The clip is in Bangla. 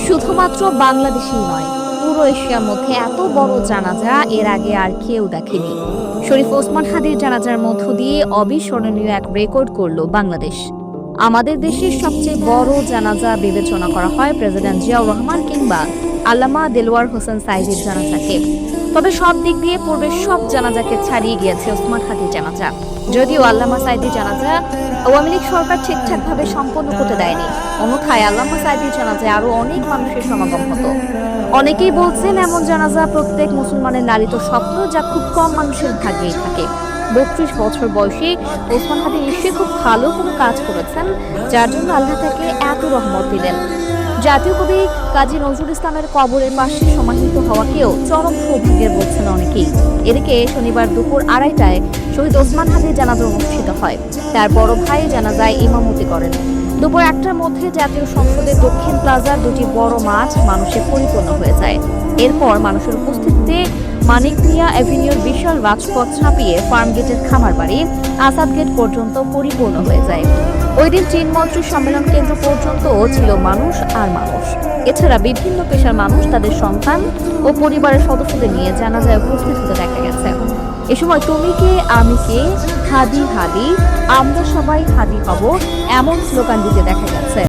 শুধুমাত্র বাংলাদেশেই নয়, পুরো এশিয়ার মধ্যে এত বড় জানাজা এর আগে আর কেউ দেখেনি। শরীফ ওসমান হাদির জানাজার মধ্য দিয়ে অবিস্মরণীয় এক রেকর্ড করল বাংলাদেশ। আমাদের দেশের সবচেয়ে বড় জানাজা বিবেচনা করা হয় প্রেসিডেন্ট জিয়াউর রহমান কিংবা আল্লামা দেলোয়ার হোসেন সাঈদীর জানাজাকে। তবে সব দিক দিয়ে পূর্বের সব জানাজাকে ছাড়িয়ে গিয়েছে ওসমান হাদির জানাজা। যদিও আল্লামা সাঈদীর জানাজা আওয়ামী লীগ সরকার ঠিকঠাকভাবে সম্পন্ন করতে দেয়নি, অন্যথায় আল্লামা সাঈদীর জানাজায় আরো অনেক মানুষের সমাগম হতো। অনেকেই বলছেন এমন জানাজা প্রত্যেক মুসলমানের লালিত স্বপ্ন, যা খুব কম মানুষের ভাগ্যেই থাকে। ৩২ বছর বয়সী ওসমান হাদি নিশ্চয়ই খুব ভালো কোনো কাজ করেছেন, যার জন্য আল্লাহ তাকে এত রহমত দিলেন। জাতীয় কবি কাজী নজরুল ইসলামের কবরের পাশে সমাহিত হওয়াকেও চরম সৌভাগ্যের বলছেন অনেকেই। এদিকে শনিবার দুপুর ২:৩০টায় শহীদ ওসমান হাদির জানাজা অনুষ্ঠিত হয়। তার বড় ভাই জানাজায় ইমামতি করেন। দুপুর ১টার মধ্যে জাতীয় সংসদের দক্ষিণ প্লাজার দুটি বড় মাঠ মানুষে পরিপূর্ণ হয়ে যায়। এরপর মানুষের উপস্থিতিতে মানিক মিয়া অ্যাভিনিউর বিশাল রাজপথ ছাপিয়ে ফার্ম গেটের খামার বাড়ি আসাদ গেট পর্যন্ত পরিপূর্ণ হয়ে যায়। ওই দিন চিনমন্ত্রী সম্মেলন কেন্দ্র পর্যন্ত ছিল মানুষ আর মানুষ। এছাড়া বিভিন্ন পেশার মানুষ তাদের সন্তান ও পরিবারের সদস্যদের নিয়ে জানাজায় উপস্থিত হতে দেখা গেছে। এ সময় তুমি কে আমি কে, হাদি হাদি, আমরা সবাই হাদি হব, এমন স্লোগান দিতে দেখা গেছে।